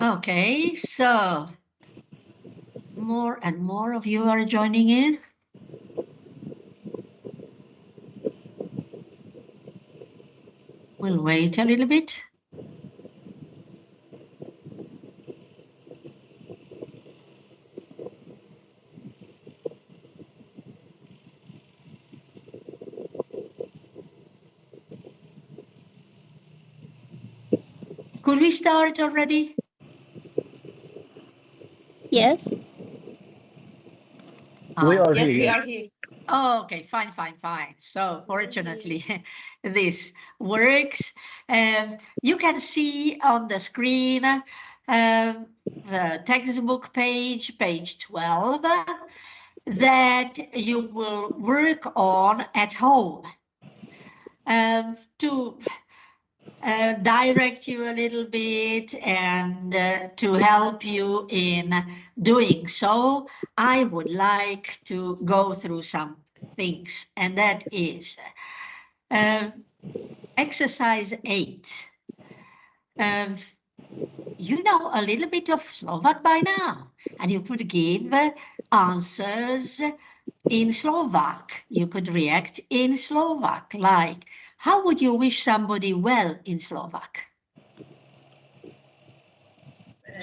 Okay, so more and more of you are joining in. We'll wait a little bit. Could we start already? Yes. We are Yes, here. we yes. are here. Oh, okay, fine. So fortunately, this works. You can see on the screen the textbook page, page 12, that you will work on at home. To direct you a little bit and to help you in doing so, I would like to go through some things, and that is exercise 8. You know a little bit of Slovak by now, and you could give answers in Slovak. You could react in Slovak, like, how would you wish somebody well in Slovak?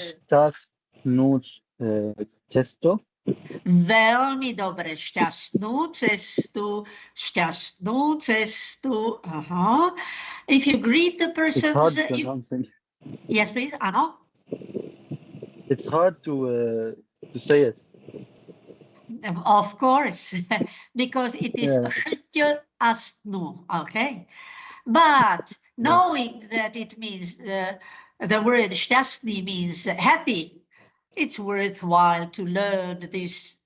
Šťastnú cestu. Veľmi dobre, šťastnú cestu. Aha. If you greet the It's person, hard to pronounce it. yes, please, Ano. It's hard to say it. Of course, because it is Yeah. šťastnú, okay? But knowing that it means the word šťastný means happy, it's worthwhile to learn this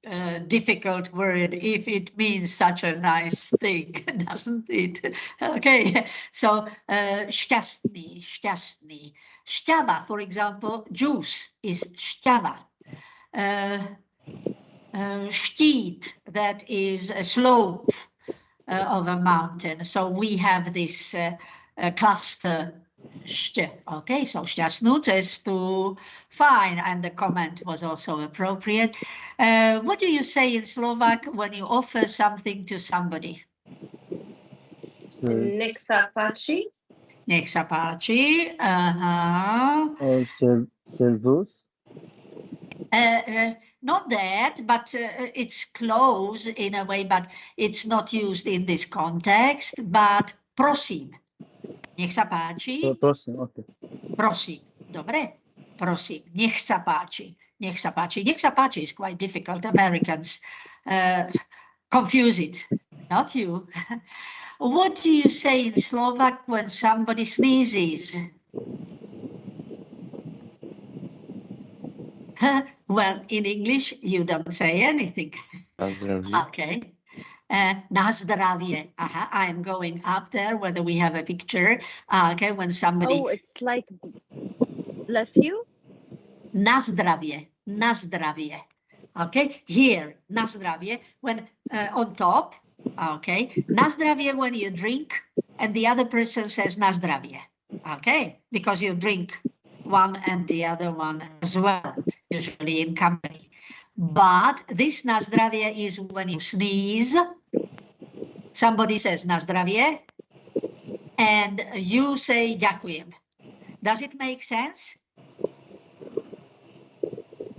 difficult word if it means such a nice thing, doesn't it? Okay, so šťastný. Šťava, for example, juice is šťava. Štít, that is a slope of a mountain. So we have this cluster. Okay, so šťastnú cestu, fine, and the comment was also appropriate. What do you say in Slovak when you offer something to somebody? Nech sa páči. Nech sa páči. Or servus. Not that, but it's close in a way, but it's not used in this context. But prosím. Nech sa páči. Prosím, okay. Prosím. Dobre? Prosím. Nech sa páči. Nech sa páči. Nech sa páči is quite difficult. Americans confuse it. Not you. What do you say in Slovak when somebody sneezes? Well, in English, you don't say anything. Okay. Na zdravie. I am going up there, whether we have a picture. Okay, when somebody... Oh, it's like, bless you? Na zdravie. Na zdravie. Okay, here, na zdravie. When on top, okay. Na zdravie when you drink, and the other person says na zdravie. Okay, because you drink one and the other one as well, usually in company. But this na zdravie is when you sneeze, somebody says na zdravie, and you say ďakujem. Does it make sense?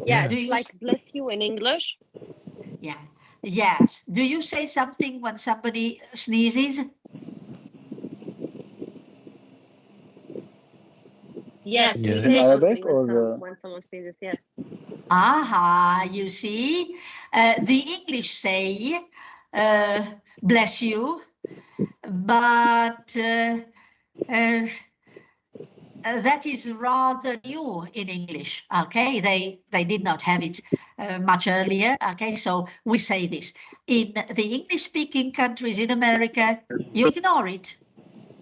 Yeah, Do it's you like bless you in English. Yeah. Yes. Do you say something when somebody sneezes? Yes, we In say Arabic something or when someone sneezes, yes. Aha, you see, the English say, bless you, but that is rather new in English, okay? They did not have it much earlier, okay? So we say this. In the English-speaking countries in America, you ignore it.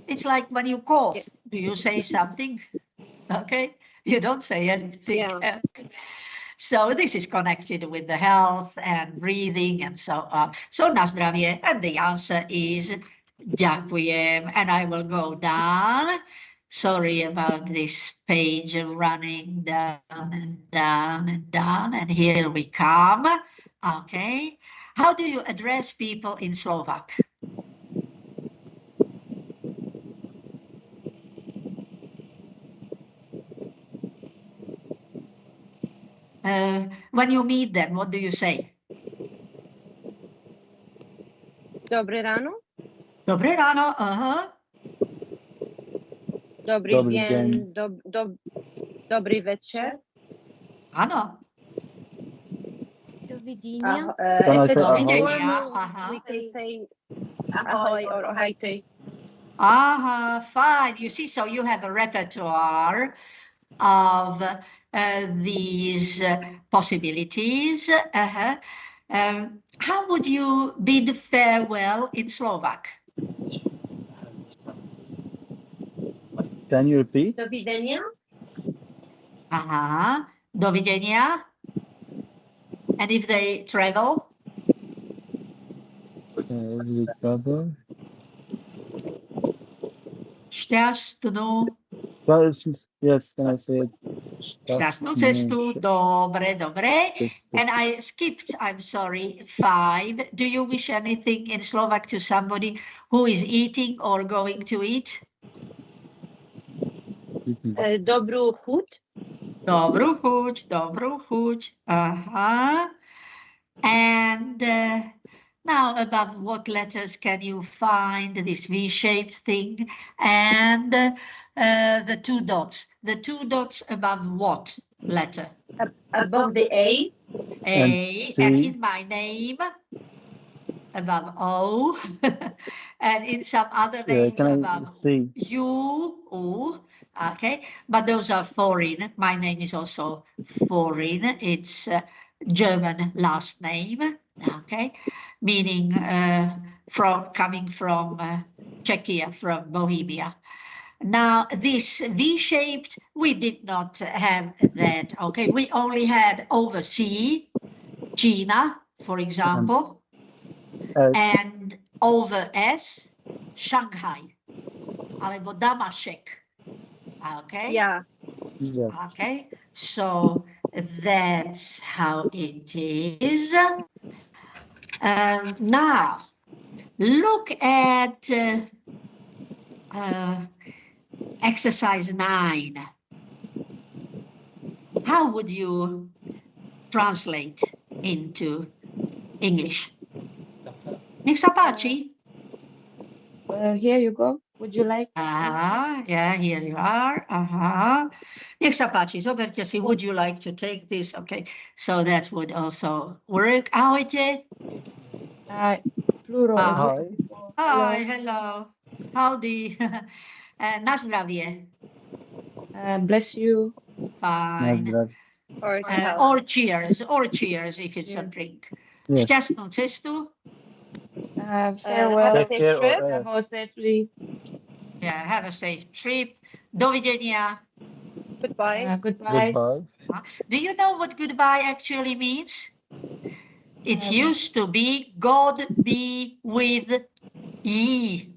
It's like when you cough, do you say something? Okay, you don't say anything. Yeah. So this is connected with the health and breathing and so on. So na zdravie, and the answer is ďakujem. And I will go down. Sorry about this page running down and down and down. And here we come. Okay. How do you address people in Slovak? When you meet them, what do you say? Dobré ráno. Dobré ráno. Uh-huh. Dobrý Dobrý deň. deň. Dobrý večer. Ano. Can I if say it's ahoy? informal, Uh-huh. we can say ahoy or ahojte. Fine. You see, so you have a repertoire of these possibilities. How would you bid farewell in Slovak? Can you repeat? Do widzenia. Do widzenia. And if they travel? The trouble. Šťastnú Yes, can I say it? Šťastnú cestu. Dobre, dobre. Cestu. And I skipped, I'm sorry, 5. Do you wish anything in Slovak to somebody who is eating or going to eat? Dobrú chuť. Dobrú chuť, dobrú chuť. And now above what letters can you find this V-shaped thing and the 2 dots? The 2 dots above what letter? Above the A. A, C. and in my name, above O, and in some other names Can I above see? U, O, okay, but those are foreign. My name is also foreign. It's German last name, okay, meaning coming from Czechia, from Bohemia. Now, this V-shaped, we did not have that, okay? We only had overseas, China, for example, and over S, Shanghai, alebo Damashek, okay? Yeah. Yes. Okay, so that's how it is. Now, look at exercise 9. How would you translate into English? Nech sa páči. Here you go. Would you like? Yeah, here you are. Nech sa páči, zoberte si, would you like to take this? Okay, so that would also work. Ahojte. Plural. Hi. Hi, hello. Howdy. Na zdravie. Bless you. Fine. Or Or cheers if it's a drink. Yes. Šťastnú cestu. Farewell. have a Take safe care trip. of Travel safely. Yeah, have a safe trip. Dovidenia. Goodbye. Goodbye. Goodbye. Do you know what goodbye actually means? It used to be God be with ye.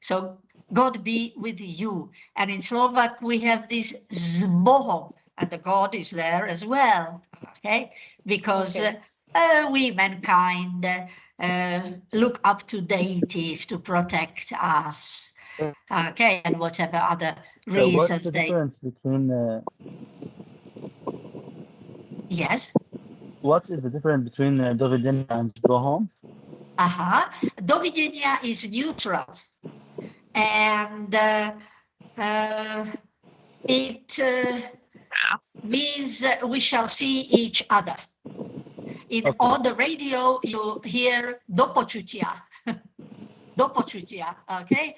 So God be with you. And in Slovak, we have this z Bohom, and the God is there as well. Okay, because we mankind look up to deities to protect us. Okay, and whatever other What's reasons the they. difference between? Yes. What is the difference between Dovidenia and go home? Dovidenia is neutral, and it means we shall see each other. On the radio, you hear do počutia. Do počutia, okay?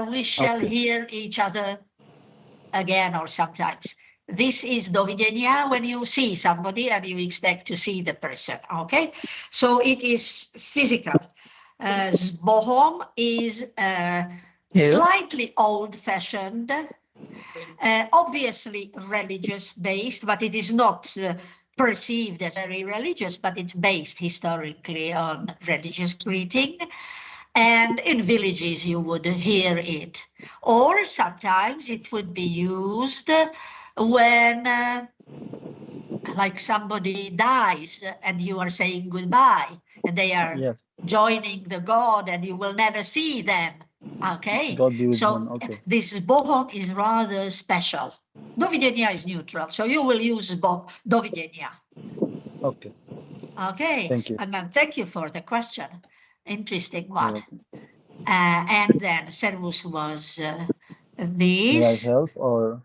We shall hear each other again or sometimes. This is dovidenia when you see somebody and you expect to see the person, okay? So it is physical. Zbohom is slightly old-fashioned, obviously religious-based, but it is not perceived as very religious, but it's based historically on religious greeting. And in villages, you would hear it. Or sometimes it would be used when, like somebody dies and you are saying goodbye, and they are Yes. joining the God and you will never see them. Okay, God be with so them. Okay. this bohom is rather special. Do widzenia is neutral, so you will use do widzenia. Okay. Okay, Thank you. Thank you for the question. Interesting You're one. welcome. And then servus was May I this. help or?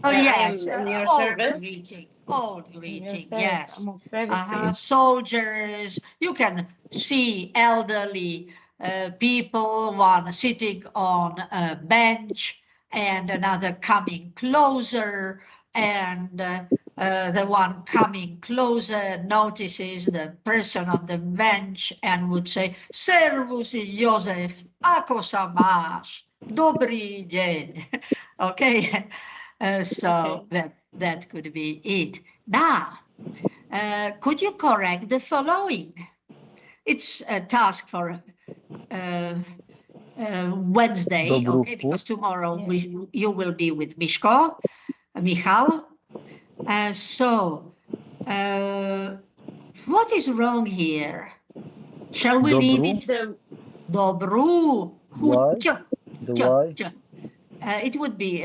Oh, I yes, am in your old service. greeting, old greeting, Yourself, yes. I'm of service to you. Soldiers, you can see elderly people, one sitting on a bench and another coming closer, and the one coming closer notices the person on the bench and would say, Servus Józef, ako sa máš? Dobrý deň. Okay, so that could be it. Now, could you correct the following? It's a task for Wednesday, Dobrú okay, because tomorrow Yeah. you will be with Michal. So, what is wrong here? Shall we leave it? The Dobrú. Why? Chuť, The chuť, why? chuť. It would be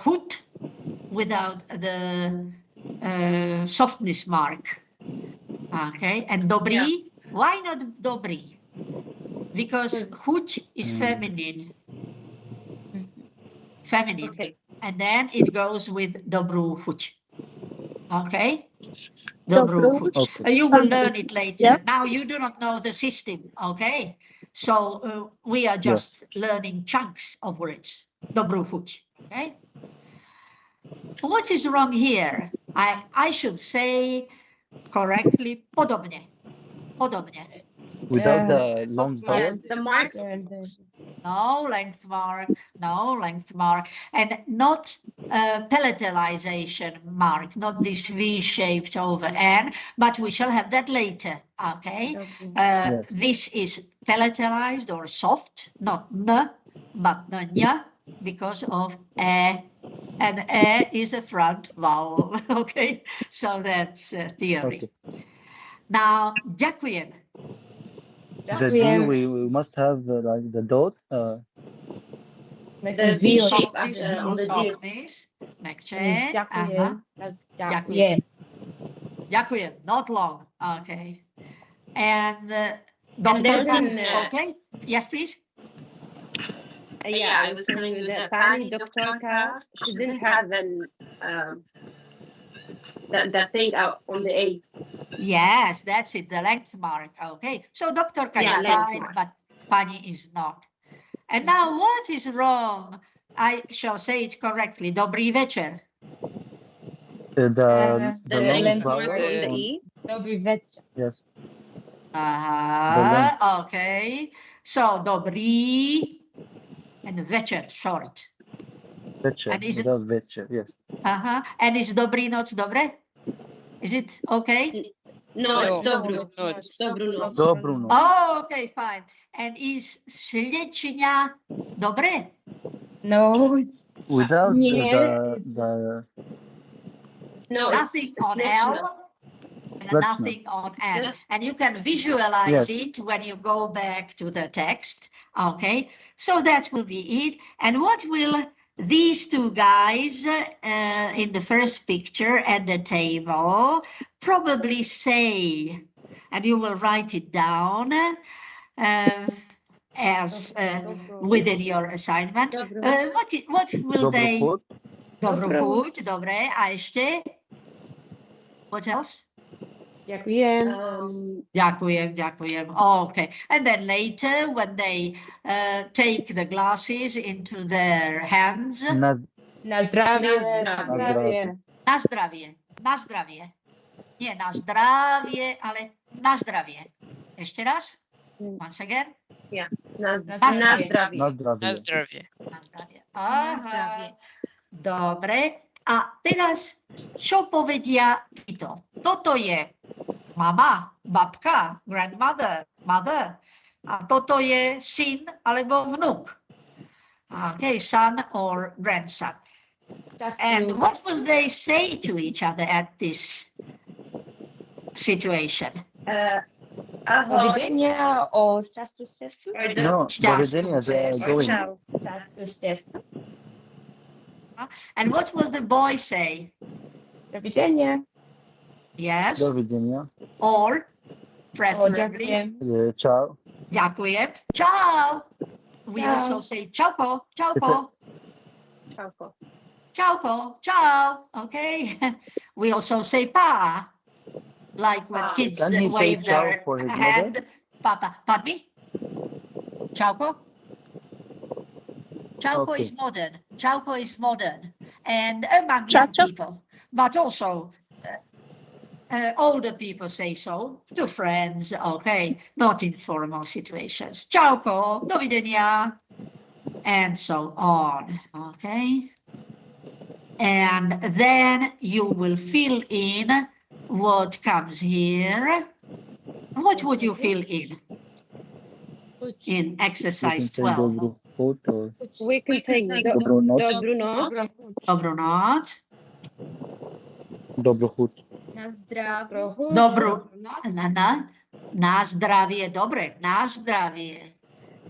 hut without the softness mark. Okay, and dobry. Why not dobry? Because hut is feminine. Feminine. okay. And then it goes with dobrú chuť. Okay? Dobrú chuť. Okay. You will learn it later. Now you do not know the system, okay? So we are just learning chunks of words. Dobrú chuť, okay? What is wrong here? I should say correctly podobne. Podobne. Without Yeah. the long Soft vowel? Yes, the marks. No length mark, no length mark, and not palatalization mark, not this V-shaped over N, but we shall have that later, okay? Yes. This is palatalized or soft, not N, but N, because of E, and E is a front vowel, okay? So that's theory. Okay. Now, ďakujem. The D, we must have like the dot. The V shape Softness, on the D. softness, mekče, aha. Ďakujem. Ďakujem, not long, okay. And And there's Dr. an, okay, yes, please. Yeah, I was telling you that Pani Doktorka, she didn't have an that thing out on the A. Yes, that's it, the length mark, okay. So Dr. Yeah, is length fine, mark. but Pani is not. And now what is wrong? I shall say it correctly, dobrý večer. The The long length vowel. mark on the on- E. Dobrý večer. Yes. Okay. So dobrý and večer, short. Večer. And is it- Without večer. Yes. And is dobrý noc dobre? Is it okay? No, it's No, Dobru. it's not. It's Dobru no. Dobrú noc. Oh, okay, fine. And is šľečňa dobre? No, it's Without Yeah, the No, it's Nothing on slečna. L and Slečna. nothing on N. Yeah. And you can visualize Yes. it when you go back to the text. Okay, so that will be it. And what will these two guys in the first picture at the table probably say? And you will write it down as within your assignment. Dobru. What will they? dobrú chuť. Dobrú Dobrú. chuť, dobre. A ešte? What else? ďakujem. Ďakujem. Okay. And then later, when they take the glasses into their hands, Na Na zdravie. Na zdravie. na zdravie, na zdravie. Nie na zdravie, ale na zdravie. Ešte raz? Once again? Na zdravie. zdravie. na zdravie. Na zdrowie. Na zdravie. Aha. Dobre. A teraz, čo povedia títo? Toto je mama, babka, grandmother. mother. A toto je syn alebo vnuk. Okay, son or grandson. And Šťastiu. what would they say to each other at this situation? Ahoj. Dovidenia o šťastiu šťastiu. Or do, No, Šťastný do widzenia, że cześć. or going. ciao. Šťastiu šťastiu. And what will the boy say? Dovidenia. Yes, Do widzenia. or O, preferably, ďakujem. Ciao. dziękuję, ciao. We Ciao. also say ciałko, ciałko, Ciao. ciałko, ciao, okay? We also say pa, like when Pa. kids Can he say wave ciao their for his hand. Papa, pardon me? Ciałko? Ciałko Okay. is modern. Ciałko is modern. And among young Ciao. people, but also older people say so to friends, okay, not in formal situations. Ciałko, do widzenia, and so on, okay? And then you will fill in what comes here. What would you fill in You can exercise say 12? dobry chód or We can say dobrą noc. dobru noc. Dobrą noc. Dobry chód. Na zdrowie. Na zdrowie, dobre, na zdrowie.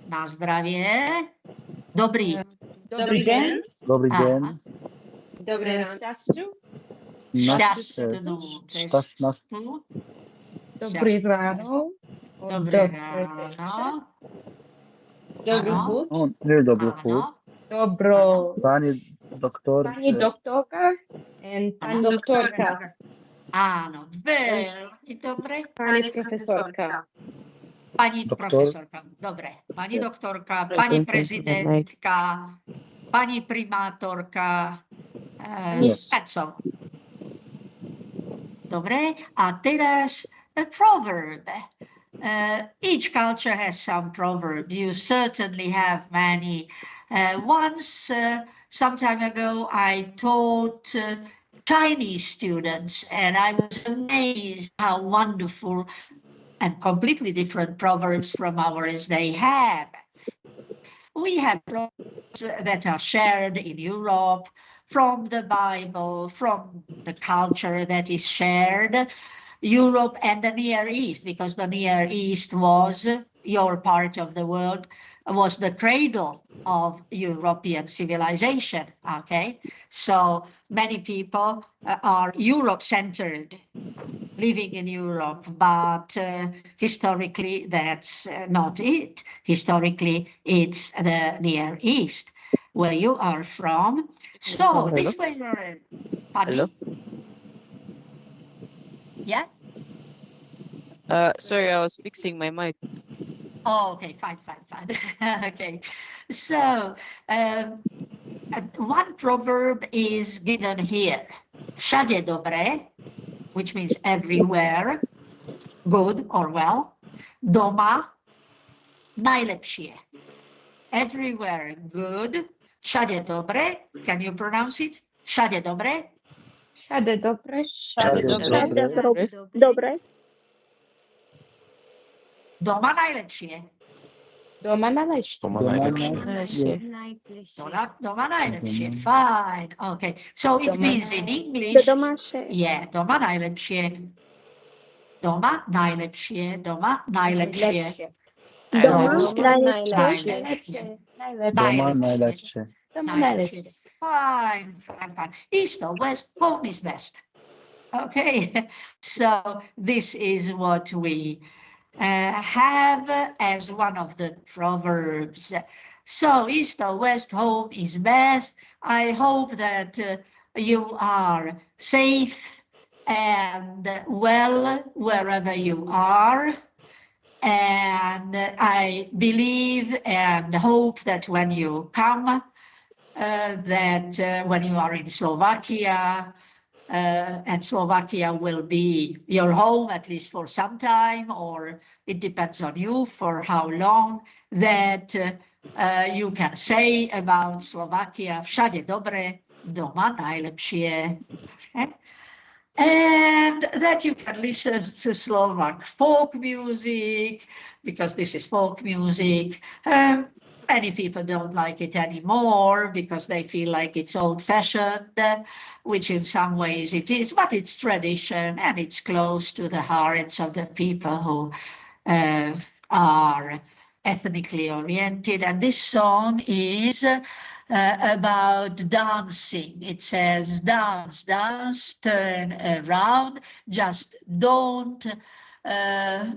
Na zdrowie. Dobry. Dobrý deň. Dobry Aha. dzień. Dobry ran. Šťastiu. Šťastnú Šťastná cestu. Dobrý ráno. Dobré ráno. Dobry Ano. chód. O, nie dobry chód. Áno. Dobro. Pani doktor. Pani doktorka. And pani Doktorka. Áno, veľmi dobre. Pani profesorka. Pani Doktor. profesorka, dobre. Pani doktorka, pani prezidentka, pani primátorka, Yes. and so on. Dobre, a teraz a proverb. Each culture has some proverb. You certainly have many. Once, some time ago, I taught Chinese students, and I was amazed how wonderful and completely different proverbs from ours they have. We have proverbs that are shared in Europe from the Bible, from the culture that is shared, Europe and the Near East, because the Near East was your part of the world, was the cradle of European civilization, okay? So many people are Europe-centered, living in Europe, but historically that's not it. Historically, it's the Near East, where you are from. So Hello? this way, pardon Hello? me? Yeah? Sorry, I was fixing my mic. Oh, okay, fine. Okay, so one proverb is given here. Všade dobre, which means everywhere, good or well. Doma, najlepšie. Everywhere, good. Všade dobre, can you pronounce it? Všade dobre. Všade dobre. Všade dobre. Dobre. Doma najlepšie. Doma najlepšie. Doma Najlepšie. Doma najlepšie. Mhm. Fine. Okay. So it Doma means in Do English. domaše. Yeah, doma najlepšie. Doma najlepšie. Doma najlepšie. Doma Doma najlepšie. Najlepšie. Doma najlepsze. Doma najlepšie. Fine. East or west, home is best. Okay, so this is what we have as one of the proverbs. So east or west, home is best. I hope that you are safe and well wherever you are. And I believe and hope that when you come, when you are in Slovakia, and Slovakia will be your home at least for some time, or it depends on you for how long, that you can say about Slovakia, všade dobre, doma najlepšie. Okay? And that you can listen to Slovak folk music, because this is folk music. Many people don't like it anymore because they feel like it's old-fashioned, which in some ways it is, but it's tradition and it's close to the hearts of the people who are ethnically oriented. And this song is about dancing. It says, dance, dance, turn around, just don't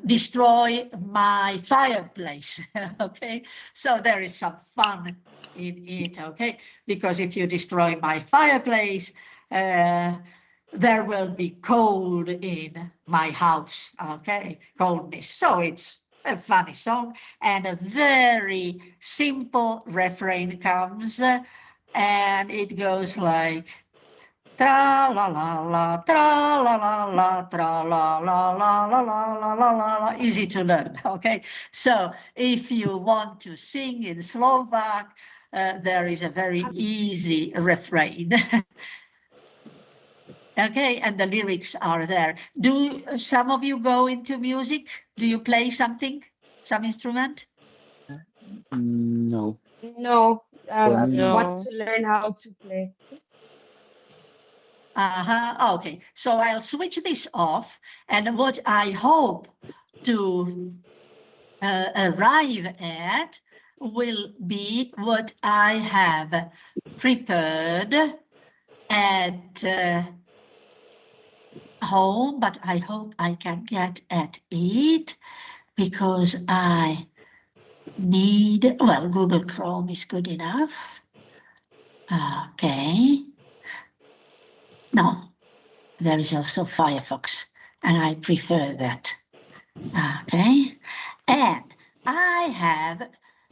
destroy my fireplace. Okay, so there is some fun in it. Okay, because if you destroy my fireplace, there will be cold in my house. Okay, coldness. So it's a funny song, and a very simple refrain comes, and it goes like tra la la la, tra la la la, tra la la la la la la la la la. Easy to learn. Okay, so if you want to sing in Slovak, there is a very easy refrain. Okay, and the lyrics are there. Do some of you go into music? Do you play something, some instrument? No. No, I No. want to learn how to play. Okay, so I'll switch this off, and what I hope to arrive at will be what I have prepared at home, but I hope I can get at it because I need, well, Google Chrome is good enough. Okay. No, there is also Firefox, and I prefer that. Okay. And I have,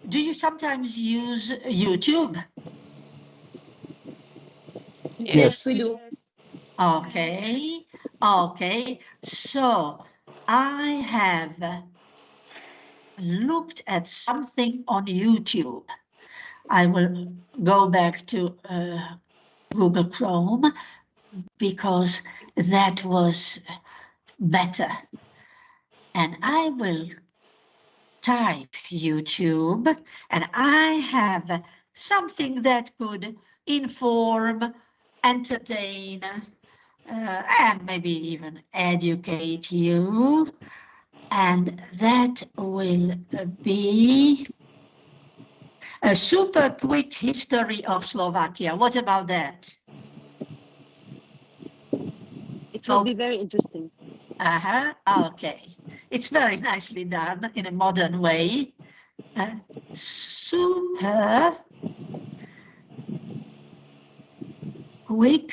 do you sometimes use YouTube? Yes, we do. Okay. Okay. So I have looked at something on YouTube. I will go back to Google Chrome because that was better. And I will type YouTube, and I have something that could inform, entertain, and maybe even educate you. And that will be a super quick history of Slovakia. What about that? It will be very interesting. Okay. It's very nicely done in a modern way. Super quick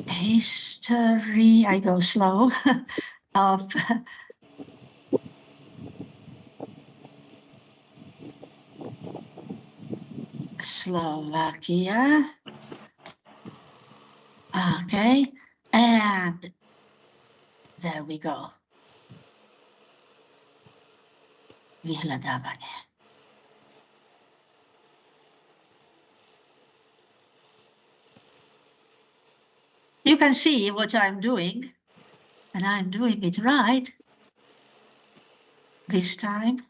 history, I go slow, of Slovakia. Okay, and there we go. Vyhledávanie. You can see what I'm doing, and I'm doing it right this time.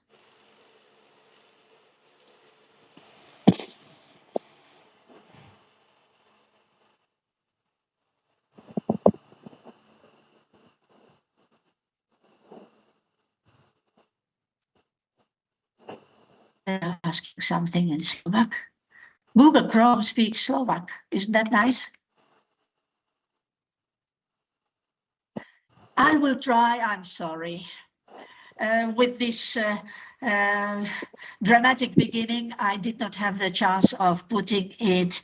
They're asking something in Slovak. Google Chrome speaks Slovak. Isn't that nice? I will try, I'm sorry. With this dramatic beginning, I did not have the chance of putting it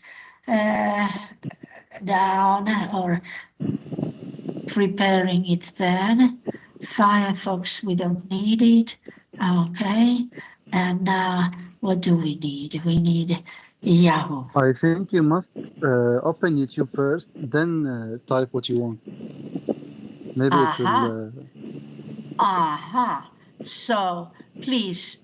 down or preparing it then. Firefox, we don't need it. Okay. And now, what do we need? We need Yahoo. I think you must open YouTube first, then type what you want. Maybe it will. So please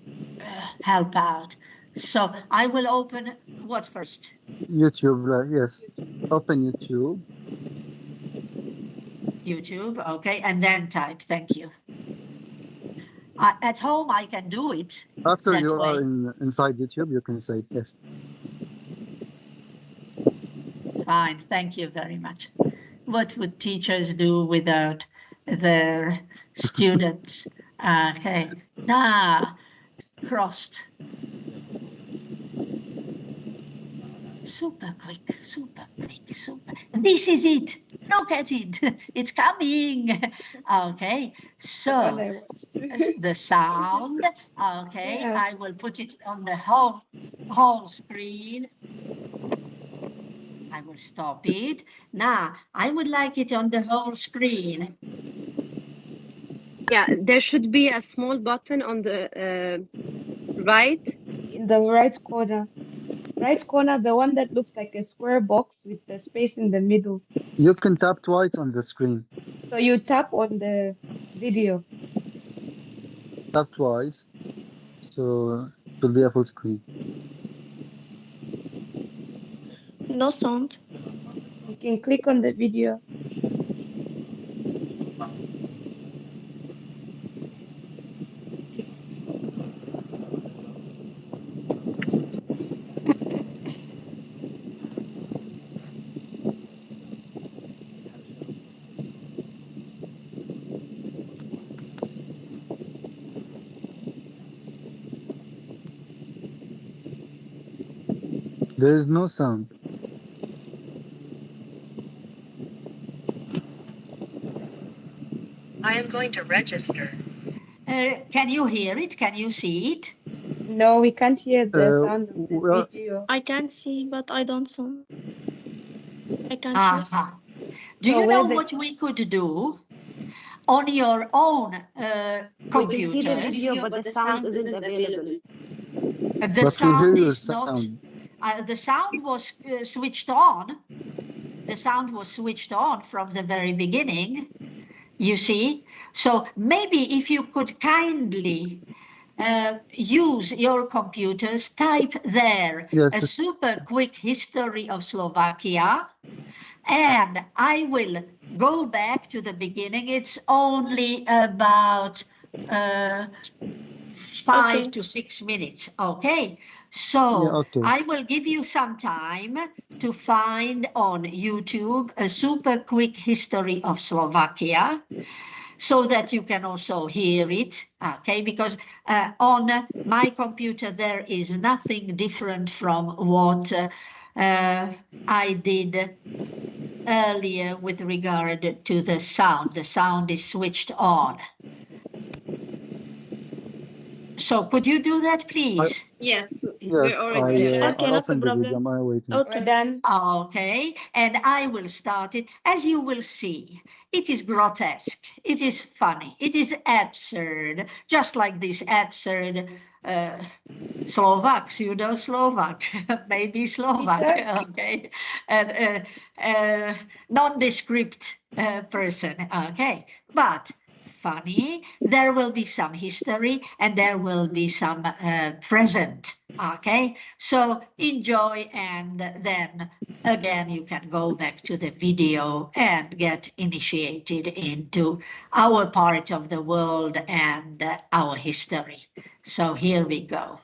help out. So I will open what first? YouTube, yes. Open YouTube. YouTube, okay, and then type. Thank you. At home, I can do it After that you are way. inside YouTube, you can say yes. Fine, thank you very much. What would teachers do without their students? Okay, crossed. Super quick, super quick, super. This is it. Look at it. It's coming. Okay, so I watched. the sound. Okay, Yeah. I will put it on the whole screen. I will stop it. Now, I would like it on the whole screen. Yeah, there should be a small button on the right. In the right corner. Right corner, the one that looks like a square box with the space in the middle. You can tap twice on the screen. So you tap on the video. Tap twice. So it will be a full screen. No sound. You can click on the video. There is no sound. I am going to register. Can you hear it? Can you see it? No, we can't hear the sound of the well, video. I can see, but I don't sound. I can see. Aha. Do So you where know the- what we could do on your own We can see the computer? video, but the sound isn't available. The but we hear sound your is not. sound. The sound was switched on. The sound was switched on from the very beginning. You see, so maybe if you could kindly use your computers, type there Yes, a super quick history of Slovakia, and I will go back to the beginning. It's only about 5 Okay. to 6 minutes. Okay. So yeah, okay. I will give you some time to find on YouTube a super quick history of Slovakia so that you can also hear it. Okay. Because on my computer, there is nothing different from what I did earlier with regard to the sound. The sound is switched on. So could you do that, please? Yes, Yes, we're already there. Okay, I not a opened the video. problem. I'm waiting. Okay. We're done. Okay, and I will start it. As you will see, it is grotesque, it is funny, it is absurd, just like this absurd Slovaks, you know Slovak, maybe Slovak, okay, and nondescript person, okay, but funny, there will be some history and there will be some present, okay, so enjoy, and then again you can go back to the video and get initiated into our part of the world and our history. So here we go.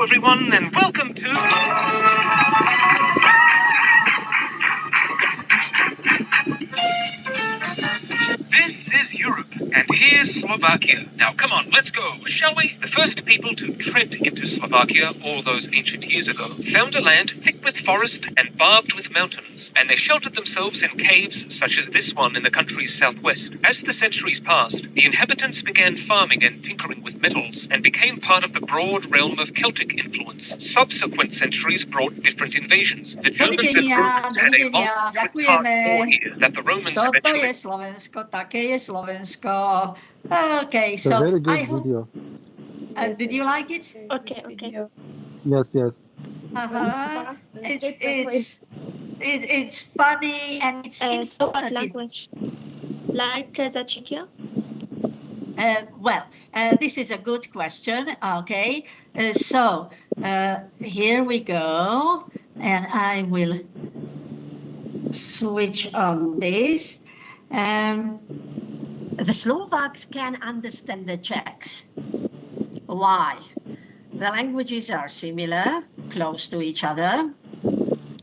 everyone, and welcome to... This is Europe, and here's Slovakia. Now, come on, let's go, shall we? The first people to tread into Slovakia all those ancient years ago found a land thick with forest and barbed with mountains, and they sheltered themselves in caves such as this one in the country's southwest. As the centuries passed, the inhabitants began farming and tinkering with metals, and became part of the broad realm of Celtic influence. Subsequent centuries brought different invasions. The Germans and Romans had a long, hard war here that the Romans Toto eventually... je Slovensko, také je Slovensko. Okay, It's a so very good I hope, video. did you like it? Okay, okay. Yes, yes. Uh-huh. It's funny and it's Slovak informative. language. Like the Czechia? Well, this is a good question. Okay, so here we go, and I will switch on this. The Slovaks can understand the Czechs. Why? The languages are similar, close to each other.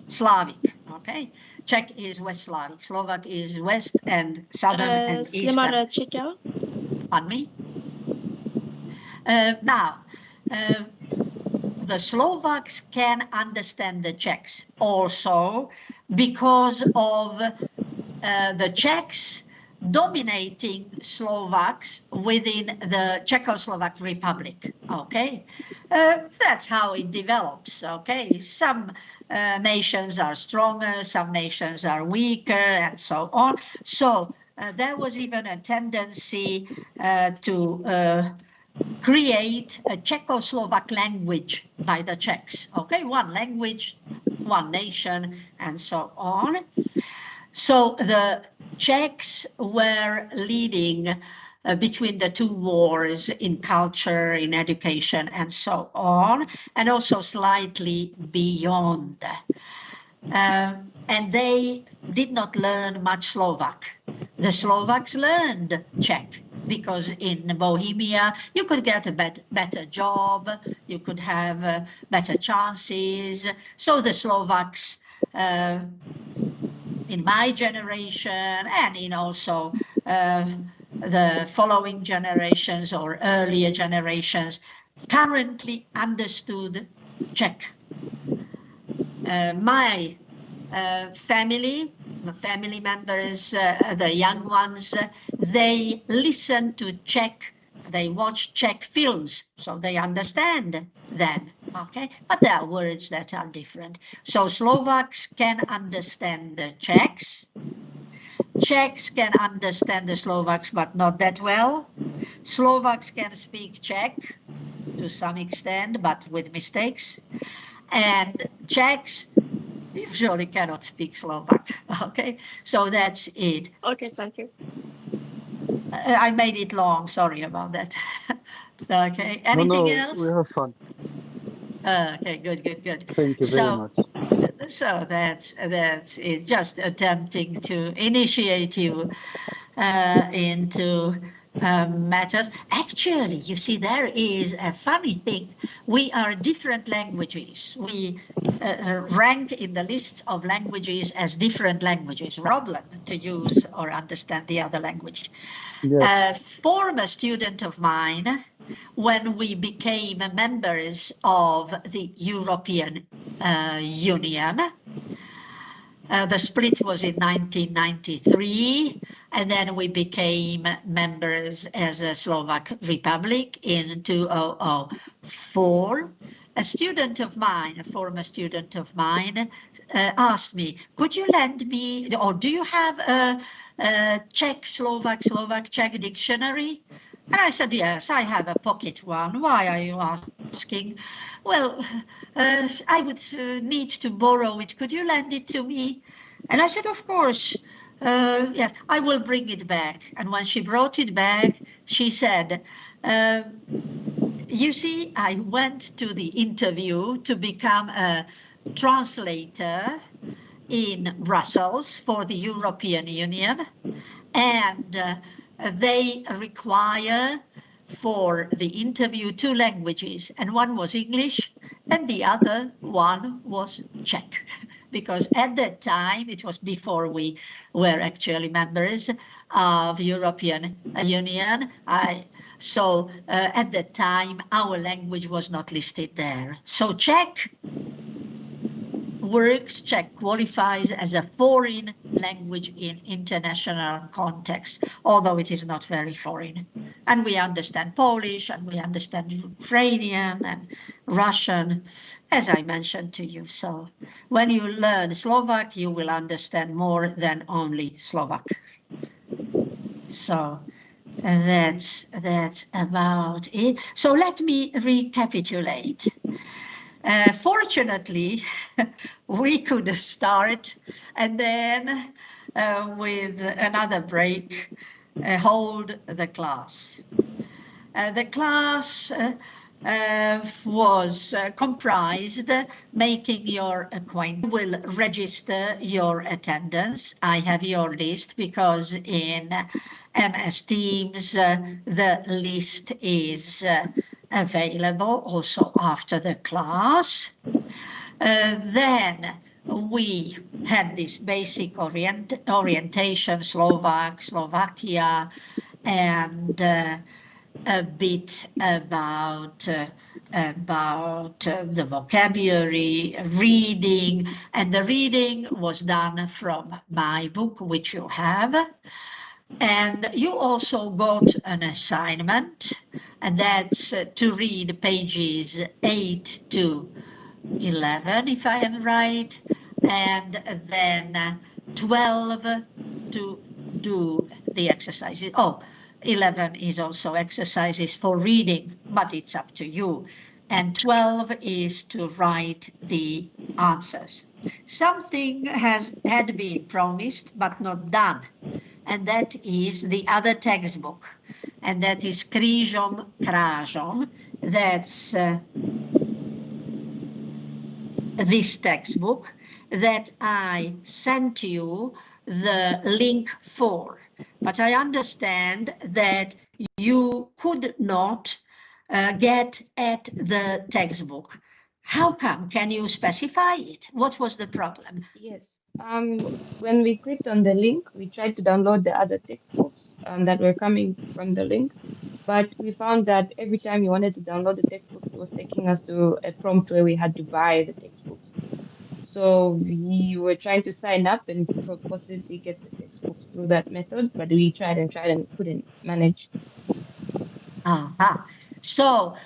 Slavic, okay? Czech is West Slavic, Slovak is West and Southern and Slimar Eastern. Czechia? Pardon me? Now, the Slovaks can understand the Czechs also because of the Czechs dominating Slovaks within the Czechoslovak Republic, okay? That's how it develops, okay? Some nations are stronger, some nations are weaker, and so on. So there was even a tendency to create a Czechoslovak language by the Czechs, okay? One language, one nation, and so on. So the Czechs were leading between the two wars in culture, in education, and so on, and also slightly beyond. And they did not learn much Slovak. The Slovaks learned Czech because in Bohemia you could get a better job, you could have better chances. So the Slovaks in my generation and in also the following generations or earlier generations currently understood Czech. My family members, the young ones, they listen to Czech, they watch Czech films, so they understand them, okay? But there are words that are different. So Slovaks can understand the Czechs. Czechs can understand the Slovaks, but not that well. Slovaks can speak Czech to some extent, but with mistakes. And Czechs usually cannot speak Slovak, okay? So that's it. Okay, thank you. I made it long, sorry about that. Okay, anything else? We have fun. Okay, good. Thank you very much. So that's it, just attempting to initiate you into matters. Actually, you see, there is a funny thing. We are different languages. We rank in the lists of languages as different languages. Problem to use or understand the other language. Yes. A former student of mine, when we became members of the European Union, the split was in 1993, and then we became members as a Slovak Republic in 2004. A student of mine, a former student of mine, asked me, could you lend me, or do you have a Czech, Slovak, Czech dictionary? And I said, yes, I have a pocket one. Why are you asking? Well, I would need to borrow it. Could you lend it to me? And I said, of course. Yes, I will bring it back. And when she brought it back, she said, you see, I went to the interview to become a translator in Brussels for the European Union, and they require for the interview 2 languages, and one was English and the other one was Czech. Because at that time, it was before we were actually members of European Union. So at that time, our language was not listed there. So Czech works, Czech qualifies as a foreign language in international context, although it is not very foreign. And we understand Polish, and we understand Ukrainian and Russian, as I mentioned to you. So when you learn Slovak, you will understand more than only Slovak. So that's about it. So let me recapitulate. Fortunately, we could start and then with another break, hold the class. The class was comprised making your acquaintance. Will register your attendance. I have your list because in MS Teams the list is available also after the class. Then we had this basic orientation, Slovak, Slovakia, and a bit about the vocabulary, reading, and the reading was done from my book, which you have. And you also got an assignment, and that's to read pages 8 to 11, if I am right, and then 12 to do the exercises. 11 is also exercises for reading, but it's up to you. And 12 is to write the answers. Something had been promised but not done, and that is the other textbook, and that is Křížom krážom. That's this textbook that I sent you the link for. But I understand that you could not get at the textbook. How come? Can you specify it? What was the problem? Yes. When we clicked on the link, we tried to download the other textbooks that were coming from the link, but we found that every time you wanted to download the textbook, it was taking us to a prompt where we had to buy the textbooks. So we were trying to sign up and possibly get the textbooks through that method, but we tried and couldn't manage. So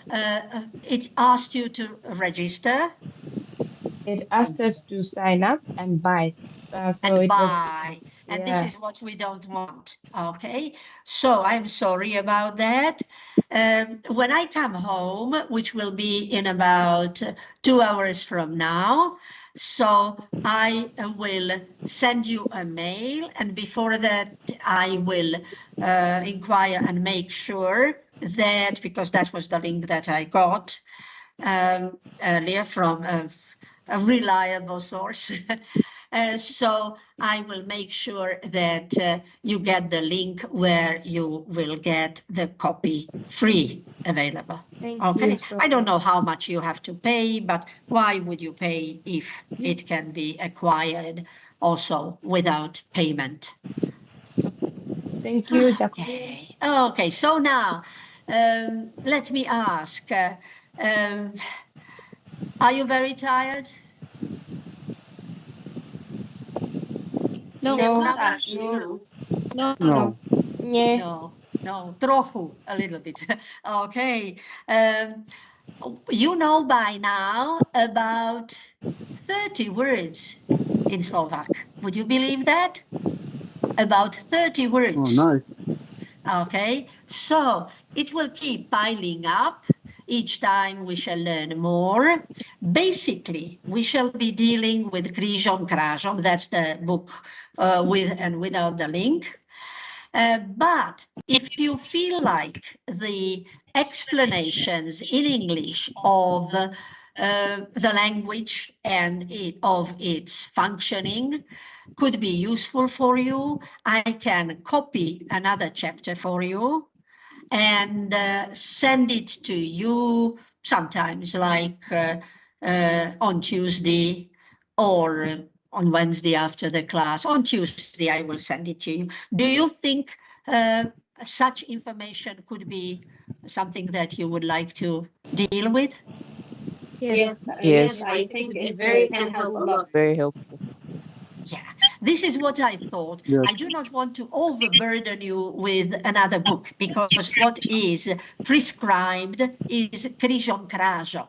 it asked you to register. It asked us to sign up and buy. And this is what we don't want. Okay, so I'm sorry about that. When I come home, which will be in about 2 hours from now, so I will send you a mail, and before that I will inquire and make sure that, because that was the link that I got earlier from a reliable source. So I will make sure that you get the link where you will get the copy free available. Thank you. I don't know how much you have to pay, but why would you pay if it can be acquired also without payment? Thank you, Jacob. Okay, so now let me ask, are you very tired? No. No, trochu, a little bit. Okay. You know by now about 30 words in Slovak. Would you believe that? About 30 words. Oh, nice. Okay, so it will keep piling up. Each time we shall learn more. Basically, we shall be dealing with Křížom krážom. That's the book with and without the link. But if you feel like the explanations in English of the language and of its functioning could be useful for you, I can copy another chapter for you and send it to you sometimes like on Tuesday or on Wednesday after the class. On Tuesday, I will send it to you. Do you think such information could be something that you would like to deal with? Yes. Yes. I think it very can help a helpful. lot. Very helpful. Yeah, this is what I thought. Yes. I do not want to overburden you with another book because what is prescribed is Križom Krážom.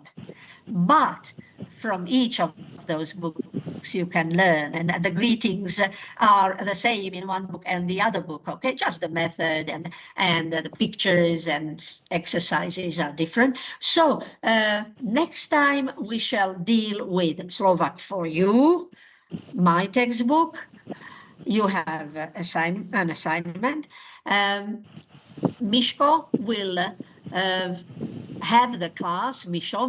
But from each of those books you can learn, and the greetings are the same in one book and the other book, okay? Just the method and the pictures and exercises are different. So next time we shall deal with Slovak for You, my textbook. You have an assignment. Mishko will have the class, Michal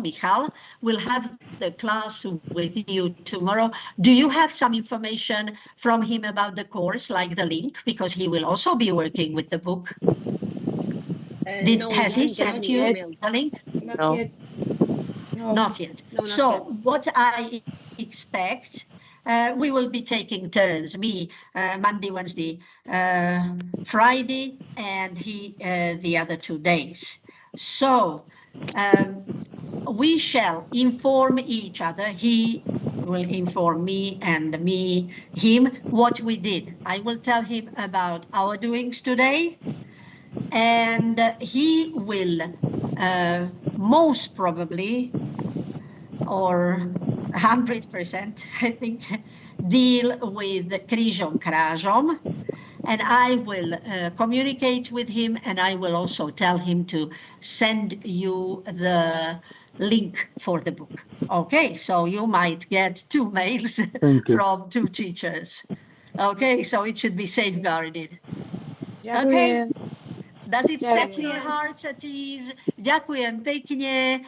will have the class with you tomorrow. Do you have some information from him about the course, like the link? Because he will also be working with the book. No, Has he haven't sent got you any emails. the link? Not No. yet. No. Not yet. No, not So yet. what I expect, we will be taking turns, me Monday, Wednesday, Friday, and he the other 2 days. So we shall inform each other. He will inform me and him what we did. I will tell him about our doings today, and he will most probably, or 100%, I think, deal with Križom Krážom, and I will communicate with him, and I will also tell him to send you the link for the book. Okay, so you might get 2 mails Thank you. from 2 teachers. Okay, so it should be safeguarded. Ďakujem. Okay. Does it Yeah, set yeah. your hearts at ease? Ďakujem pekne.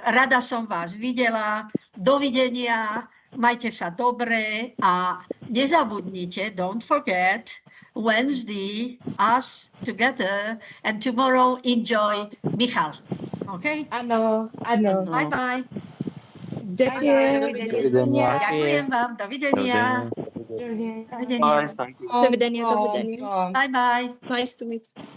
Rada som vás videla. Dovidenia. Majte sa dobre a nezabudnite, don't forget, Wednesday, us together, and tomorrow enjoy Michal. Okay? Áno. Bye-bye. Ďakujem. Dovidenia. Ďakujem vám. Dovidenia. Dovidenia. Dovidenia. Dovidenia, dovidenia. Bye-bye. Nice to meet you.